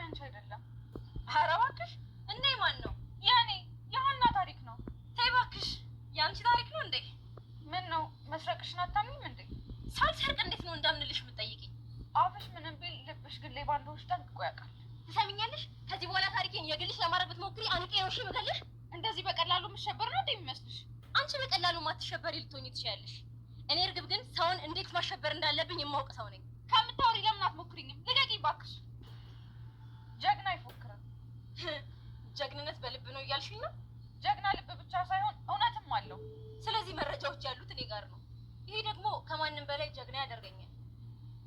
ያንቺ አይደለም። ኧረ እባክሽ እና የማን ነው? ያኔ የሀና ታሪክ ነው። ተይ እባክሽ ያንቺ ታሪክ ነው እንዴ? ምን ነው መስረቅሽን አታምኚም እንዴ? ሳልሰርቅ እንዴት ነው እንዳምንልሽ የምትጠይቂኝ? አፍሽ ምንም ቢል ልብሽ ግን ሌባ እንደሆንሽ ጠንቅቆ ያውቃል። ትሰሚኛለሽ? ከዚህ በኋላ ታሪኬን የግልሽ ለማድረግ ብትሞክሪ አንቄ ነው እሺ የምገልሽ። እንደዚህ በቀላሉ የምትሸበር ነው እንዴ የሚመስልሽ? አንቺ በቀላሉ ማትሸበሪ ልትሆኚ ትችያለሽ። እኔ እርግብ ግን ሰውን እንዴት ማሸበር እንዳለብኝ የማውቅ ሰው ነኝ። ከምታወሪ ለምን አትሞክሪኝም? ልቀቂኝ እባክሽ። ጀግና አይፎክርም። ጀግንነት በልብ ነው እያልሽኝ ነው? ጀግና ልብ ብቻ ሳይሆን እውነትም አለው። ስለዚህ መረጃዎች ያሉት እኔ ጋር ነው። ይሄ ደግሞ ከማንም በላይ ጀግና ያደርገኛል።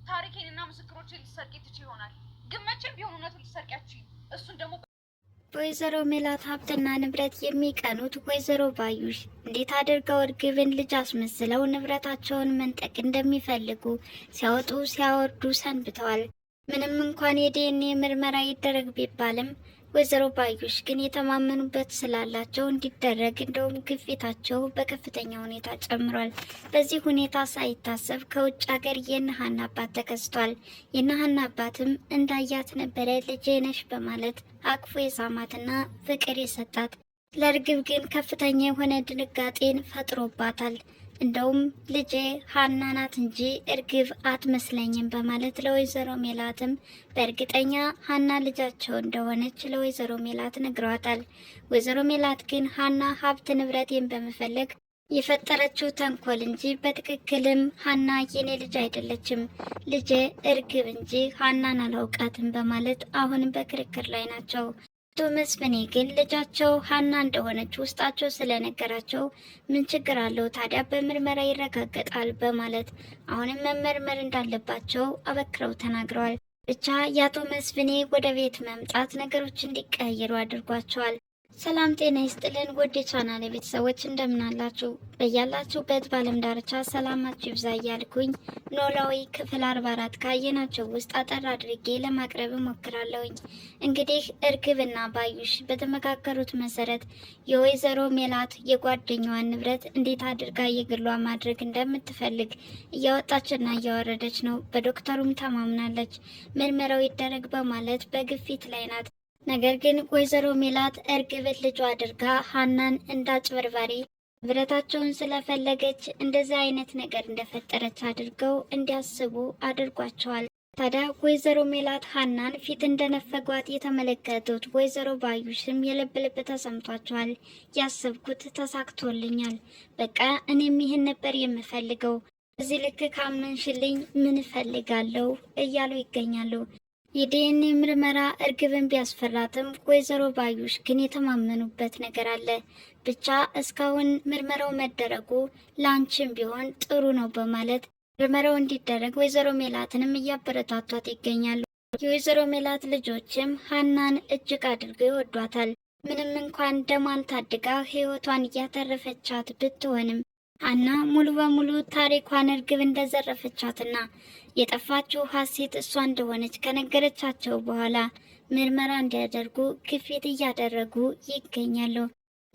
ታሪኬንና ምስክሮችን ልትሰርቂ ትችይ ይሆናል፣ ግን መቼም ቢሆን እውነቱን ልትሰርቂያችኝ። እሱን ደግሞ ወይዘሮ ሜላት ሀብትና ንብረት የሚቀኑት ወይዘሮ ባዩሽ እንዴት አድርገው እርግብን ልጅ አስመስለው ንብረታቸውን መንጠቅ እንደሚፈልጉ ሲያወጡ ሲያወርዱ ሰንብተዋል። ምንም እንኳን የዲኤንኤ ምርመራ ይደረግ ቢባልም ወይዘሮ ባዩሽ ግን የተማመኑበት ስላላቸው እንዲደረግ እንደውም ግፊታቸው በከፍተኛ ሁኔታ ጨምሯል። በዚህ ሁኔታ ሳይታሰብ ከውጭ ሀገር የነሀና አባት ተከስቷል። የነሀና አባትም እንዳያት ነበረ ልጄ ነሽ በማለት አቅፎ የሳማትና ፍቅር የሰጣት። ለእርግብ ግን ከፍተኛ የሆነ ድንጋጤን ፈጥሮባታል። እንደውም ልጄ ሀና ናት እንጂ እርግብ አትመስለኝም በማለት ለወይዘሮ ሜላትም በእርግጠኛ ሀና ልጃቸው እንደሆነች ለወይዘሮ ሜላት ነግረዋታል። ወይዘሮ ሜላት ግን ሀና ሀብት ንብረቴን በመፈለግ የፈጠረችው ተንኮል እንጂ በትክክልም ሀና የኔ ልጅ አይደለችም፣ ልጄ እርግብ እንጂ ሀናን አላውቃትም በማለት አሁንም በክርክር ላይ ናቸው። አቶ መስፍኔ ግን ልጃቸው ሀና እንደሆነች ውስጣቸው ስለነገራቸው ምን ችግር አለው ታዲያ በምርመራ ይረጋገጣል በማለት አሁንም መመርመር እንዳለባቸው አበክረው ተናግረዋል። ብቻ የአቶ መስፍኔ ወደ ቤት መምጣት ነገሮች እንዲቀያየሩ አድርጓቸዋል። ሰላም ጤና ይስጥልን ውድ የቻናሌ ቤተሰቦች እንደምን አላችሁ? በያላችሁበት በዓለም ዳርቻ ሰላማችሁ ይብዛ እያልኩኝ ኖላዊ ክፍል 44 ካየናቸው ውስጥ አጠር አድርጌ ለማቅረብ እሞክራለሁኝ። እንግዲህ እርግብና ባዩሽ በተመካከሩት መሰረት የወይዘሮ ሜላት የጓደኛዋን ንብረት እንዴት አድርጋ የግሏ ማድረግ እንደምትፈልግ እያወጣችና እያወረደች ነው። በዶክተሩም ተማምናለች። ምርመራው ይደረግ በማለት በግፊት ላይ ናት። ነገር ግን ወይዘሮ ሜላት እርግብን ልጇ አድርጋ ሀናን እንዳጭበርባሪ ንብረታቸውን ስለፈለገች እንደዚህ አይነት ነገር እንደፈጠረች አድርገው እንዲያስቡ አድርጓቸዋል። ታዲያ ወይዘሮ ሜላት ሀናን ፊት እንደነፈጓት የተመለከቱት ወይዘሮ ባዩሽም የልብ ልብ ተሰምቷቸዋል። ያሰብኩት ተሳክቶልኛል፣ በቃ እኔም ይህን ነበር የምፈልገው፣ እዚህ ልክ ካመንሽልኝ ምን እፈልጋለሁ እያሉ ይገኛሉ። የዲኤንኤ ምርመራ እርግብን ቢያስፈራትም ወይዘሮ ባዩሽ ግን የተማመኑበት ነገር አለ። ብቻ እስካሁን ምርመራው መደረጉ ላንቺም ቢሆን ጥሩ ነው በማለት ምርመራው እንዲደረግ ወይዘሮ ሜላትንም እያበረታቷት ይገኛሉ። የወይዘሮ ሜላት ልጆችም ሀናን እጅግ አድርገው ይወዷታል። ምንም እንኳን ደሟን ታድጋ ሕይወቷን እያተረፈቻት ብትሆንም ሀና ሙሉ በሙሉ ታሪኳን እርግብ እንደዘረፈቻትና የጠፋችው ሀሴት እሷ እንደሆነች ከነገረቻቸው በኋላ ምርመራ እንዲያደርጉ ግፊት እያደረጉ ይገኛሉ።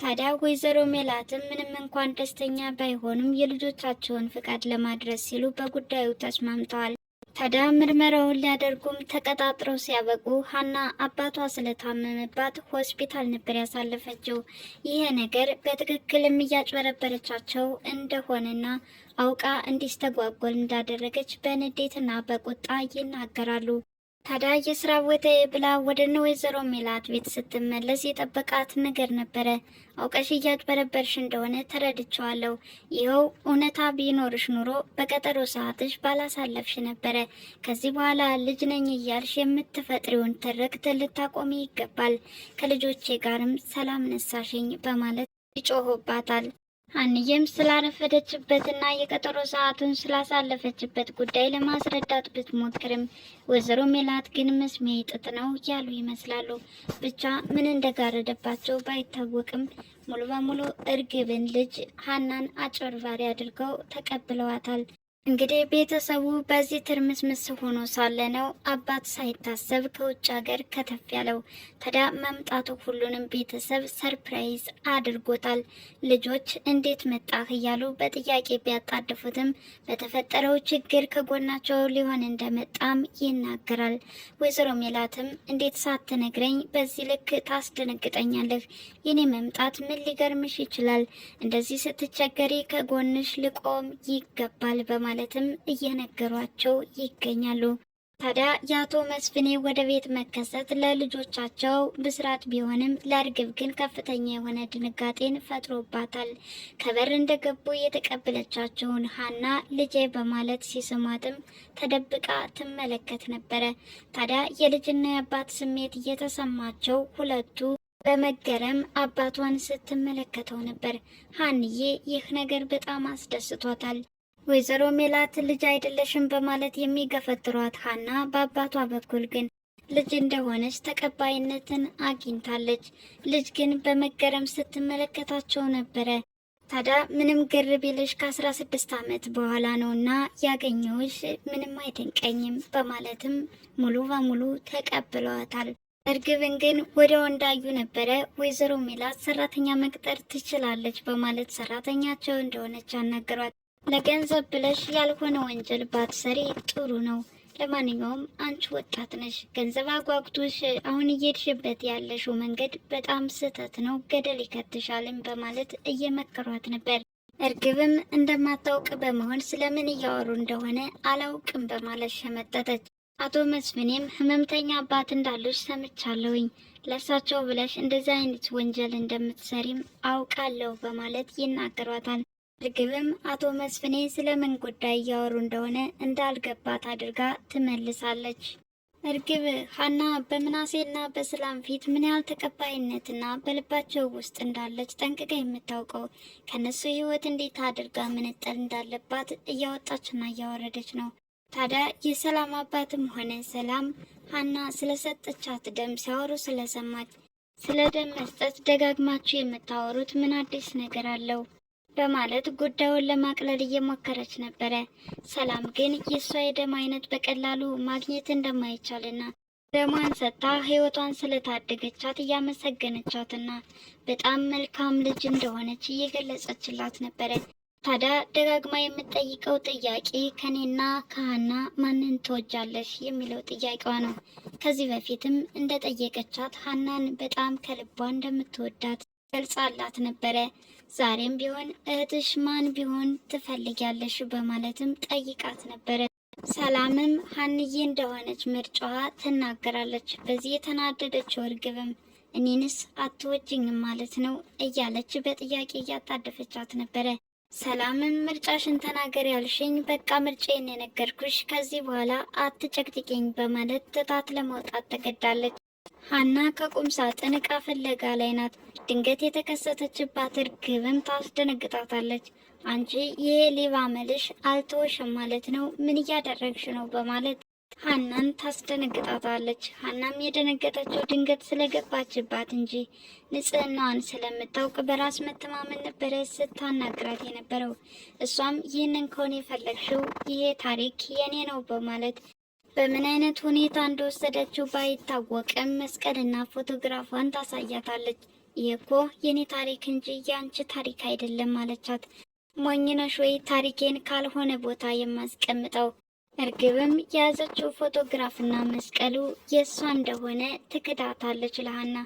ታዲያ ወይዘሮ ሜላትም ምንም እንኳን ደስተኛ ባይሆኑም የልጆቻቸውን ፍቃድ ለማድረስ ሲሉ በጉዳዩ ተስማምተዋል። ታዲያ ምርመራውን ሊያደርጉም ተቀጣጥረው ሲያበቁ ሀና አባቷ ስለታመመባት ሆስፒታል ነበር ያሳለፈችው። ይሄ ነገር በትክክልም እያጭበረበረቻቸው እንደሆነና አውቃ እንዲስተጓጎል እንዳደረገች በንዴትና በቁጣ ይናገራሉ። ታዲያ የስራ ቦታዬ ብላ ወደ እነ ወይዘሮ ሜላት ቤት ስትመለስ የጠበቃት ነገር ነበረ። አውቀሽ እያጭበረበርሽ እንደሆነ ተረድቼዋለሁ። ይኸው እውነታ ቢኖርሽ ኑሮ በቀጠሮ ሰዓትሽ ባላሳለፍሽ ነበረ። ከዚህ በኋላ ልጅ ነኝ እያልሽ የምትፈጥሪውን ትርክት ልታቆሚ ይገባል። ከልጆቼ ጋርም ሰላም ነሳሽኝ በማለት ይጮሁባታል። ሀንዬም ስላረፈደችበትና የቀጠሮ ሰዓቱን ስላሳለፈችበት ጉዳይ ለማስረዳት ብትሞክርም ወይዘሮ ሜላት ግን መስሚያ ይጥጥ ነው ያሉ ይመስላሉ። ብቻ ምን እንደጋረደባቸው ባይታወቅም ሙሉ በሙሉ እርግብን ልጅ ሀናን አጭበርባሪ አድርገው ተቀብለዋታል። እንግዲህ ቤተሰቡ በዚህ ትርምስምስ ሆኖ ሳለ ነው አባት ሳይታሰብ ከውጭ ሀገር ከተፍ ያለው። ታዲያ መምጣቱ ሁሉንም ቤተሰብ ሰርፕራይዝ አድርጎታል። ልጆች እንዴት መጣህ እያሉ በጥያቄ ቢያጣድፉትም በተፈጠረው ችግር ከጎናቸው ሊሆን እንደመጣም ይናገራል። ወይዘሮ ሜላትም እንዴት ሳትነግረኝ በዚህ ልክ ታስደነግጠኛለህ? የኔ መምጣት ምን ሊገርምሽ ይችላል? እንደዚህ ስትቸገሪ ከጎንሽ ልቆም ይገባል ማለትም እየነገሯቸው ይገኛሉ። ታዲያ የአቶ መስፍኔ ወደ ቤት መከሰት ለልጆቻቸው ብስራት ቢሆንም ለእርግብ ግን ከፍተኛ የሆነ ድንጋጤን ፈጥሮባታል። ከበር እንደገቡ የተቀበለቻቸውን ሀና ልጄ በማለት ሲስሟትም ተደብቃ ትመለከት ነበረ። ታዲያ የልጅና የአባት ስሜት እየተሰማቸው ሁለቱ በመገረም አባቷን ስትመለከተው ነበር። ሀንዬ ይህ ነገር በጣም አስደስቷታል። ወይዘሮ ሜላት ልጅ አይደለሽም በማለት የሚገፈትሯት ሀና በአባቷ በኩል ግን ልጅ እንደሆነች ተቀባይነትን አግኝታለች። ልጅ ግን በመገረም ስትመለከታቸው ነበረ። ታዲያ ምንም ግር ቢልሽ ከ16 ዓመት በኋላ ነውና ያገኘውሽ ምንም አይደንቀኝም በማለትም ሙሉ በሙሉ ተቀብለዋታል። እርግብን ግን ወዲያው እንዳዩ ነበረ ወይዘሮ ሜላት ሰራተኛ መቅጠር ትችላለች በማለት ሰራተኛቸው እንደሆነች አናገሯት። ለገንዘብ ብለሽ ያልሆነ ወንጀል ባትሰሪ ጥሩ ነው። ለማንኛውም አንቺ ወጣት ነሽ፣ ገንዘብ አጓጉቶሽ አሁን እየሄድሽበት ያለሽው መንገድ በጣም ስህተት ነው፣ ገደል ይከትሻልም በማለት እየመከሯት ነበር። እርግብም እንደማታውቅ በመሆን ስለምን እያወሩ እንደሆነ አላውቅም በማለት ሸመጠተች። አቶ መስፍኔም ህመምተኛ አባት እንዳሉሽ ሰምቻለሁኝ፣ ለእሳቸው ብለሽ እንደዚህ አይነት ወንጀል እንደምትሰሪም አውቃለሁ በማለት ይናገሯታል። እርግብም አቶ መስፍኔ ስለምን ጉዳይ እያወሩ እንደሆነ እንዳልገባት አድርጋ ትመልሳለች። እርግብ ሀና በምናሴና በሰላም ፊት ምን ያህል ተቀባይነትና በልባቸው ውስጥ እንዳለች ጠንቅቃ የምታውቀው ከነሱ ህይወት እንዴት አድርጋ መነጠል እንዳለባት እያወጣችና እያወረደች ነው። ታዲያ የሰላም አባትም ሆነ ሰላም ሀና ስለሰጠቻት ደም ሲያወሩ ስለሰማች ስለ ደም መስጠት ደጋግማችሁ የምታወሩት ምን አዲስ ነገር አለው በማለት ጉዳዩን ለማቅለል እየሞከረች ነበረ። ሰላም ግን የእሷ የደም አይነት በቀላሉ ማግኘት እንደማይቻልና ደሟን ሰጥታ ህይወቷን ስለታደገቻት እያመሰገነቻትና በጣም መልካም ልጅ እንደሆነች እየገለጸችላት ነበረ። ታዲያ ደጋግማ የምትጠይቀው ጥያቄ ከኔና ከሀና ማንን ትወጃለሽ የሚለው ጥያቄዋ ነው። ከዚህ በፊትም እንደጠየቀቻት ሀናን በጣም ከልቧ እንደምትወዳት ገልጻላት ነበረ። ዛሬም ቢሆን እህትሽ ማን ቢሆን ትፈልጊያለሽ በማለትም ጠይቃት ነበረ። ሰላምም ሀንዬ እንደሆነች ምርጫዋ ትናገራለች። በዚህ የተናደደችው እርግብም እኔንስ አትወጂኝም ማለት ነው እያለች በጥያቄ እያጣደፈቻት ነበረ። ሰላምም ምርጫሽን ተናገር ያልሽኝ በቃ ምርጫዬን የነገርኩሽ፣ ከዚህ በኋላ አትጨቅጭቂኝ በማለት ትታት ለመውጣት ተገዳለች። ሀና ከቁም ሳጥን ዕቃ ፍለጋ ላይ ናት። ድንገት የተከሰተችባት እርግብም ታስደነግጣታለች። አንቺ ይሄ ሌባ መልሽ አልተወሽም ማለት ነው? ምን እያደረግሽ ነው? በማለት ሀናን ታስደነግጣታለች። ሀናም የደነገጠችው ድንገት ስለገባችባት እንጂ ንጽህናዋን ስለምታውቅ በራስ መተማመን ነበረ ስታናግራት የነበረው። እሷም ይህንን ከሆነ የፈለግሽው ይሄ ታሪክ የኔ ነው በማለት በምን አይነት ሁኔታ እንደወሰደችው ባይታወቅም መስቀልና ፎቶግራፏን ታሳያታለች። ይህ እኮ የኔ ታሪክ እንጂ የአንቺ ታሪክ አይደለም አለቻት። ሞኝነሽ ወይ ታሪኬን ካልሆነ ቦታ የማስቀምጠው? እርግብም የያዘችው ፎቶግራፍና መስቀሉ የእሷ እንደሆነ ትክዳታለች ለሀና።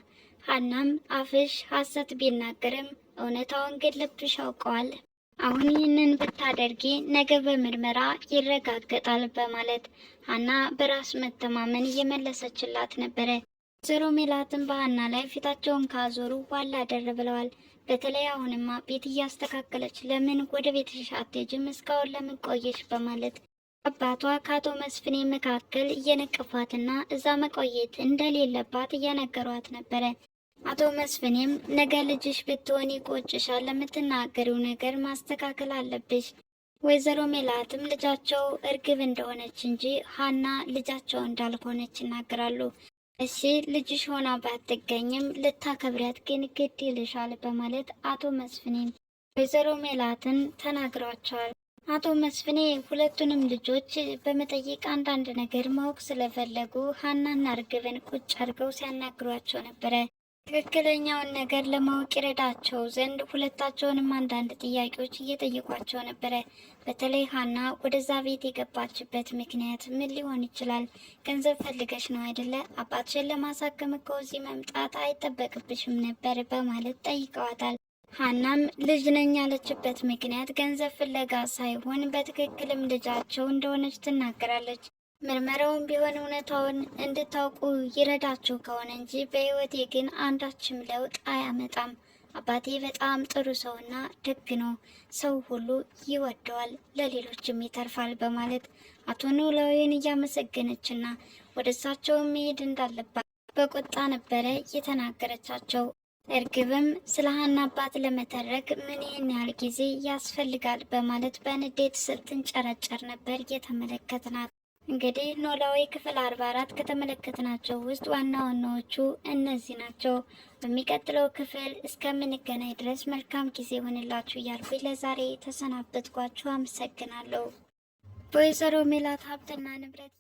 ሀናም አፍሽ ሐሰት ቢናገርም እውነታውን ግን ልብሽ ያውቀዋል። አሁን ይህንን ብታደርጊ ነገ በምርመራ ይረጋገጣል በማለት ሀና በራስ መተማመን እየመለሰችላት ነበረ። ወይዘሮ ሜላትም በሀና ላይ ፊታቸውን ካዞሩ ዋላ አደር ብለዋል። በተለይ አሁንማ ቤት እያስተካከለች ለምን ወደ ቤትሽ አትሄጂም? እስካሁን ለምን ቆየሽ? በማለት አባቷ ከአቶ መስፍኔ መካከል እየነቀፏትና እዛ መቆየት እንደሌለባት እየነገሯት ነበረ። አቶ መስፍኔም ነገ ልጅሽ ብትሆን ይቆጭሻል፣ ለምትናገሪው ነገር ማስተካከል አለብሽ። ወይዘሮ ሜላትም ልጃቸው እርግብ እንደሆነች እንጂ ሀና ልጃቸው እንዳልሆነች ይናገራሉ። እሺ ልጅሽ ሆና ባትገኝም ልታከብሪያት ግን ግድ ይልሻል በማለት አቶ መስፍኔም ወይዘሮ ሜላትን ተናግሯቸዋል። አቶ መስፍኔ ሁለቱንም ልጆች በመጠየቅ አንዳንድ ነገር ማወቅ ስለፈለጉ ሀናና እርግብን ቁጭ አድርገው ሲያናግሯቸው ነበረ። ትክክለኛውን ነገር ለማወቅ ይረዳቸው ዘንድ ሁለታቸውንም አንዳንድ ጥያቄዎች እየጠየቋቸው ነበረ። በተለይ ሀና ወደዛ ቤት የገባችበት ምክንያት ምን ሊሆን ይችላል? ገንዘብ ፈልገሽ ነው አይደለ? አባትሽን ለማሳከም እኮ እዚህ መምጣት አይጠበቅብሽም ነበር በማለት ጠይቀዋታል። ሀናም ልጅ ነኝ ያለችበት ምክንያት ገንዘብ ፍለጋ ሳይሆን በትክክልም ልጃቸው እንደሆነች ትናገራለች። ምርመራውን ቢሆን እውነታውን እንድታውቁ ይረዳችሁ ከሆነ እንጂ በህይወቴ ግን አንዳችም ለውጥ አያመጣም። አባቴ በጣም ጥሩ ሰውና ደግ ነው። ሰው ሁሉ ይወደዋል፣ ለሌሎችም ይተርፋል በማለት አቶ ኖላዊን እያመሰገነችና ወደ እሳቸው መሄድ እንዳለባት በቁጣ ነበረ የተናገረቻቸው። እርግብም ስለ ሀና አባት ለመተረክ ምን ይህን ያህል ጊዜ ያስፈልጋል በማለት በንዴት ስትንጨረጨር ነበር የተመለከትናት። እንግዲህ ኖላዊ ክፍል 44 ከተመለከትናቸው ውስጥ ዋና ዋናዎቹ እነዚህ ናቸው። በሚቀጥለው ክፍል እስከምንገናኝ ድረስ መልካም ጊዜ ሆንላችሁ እያልኩኝ ለዛሬ ተሰናበትኳችሁ። አመሰግናለሁ። በወይዘሮ ሜላት ሀብትና ንብረት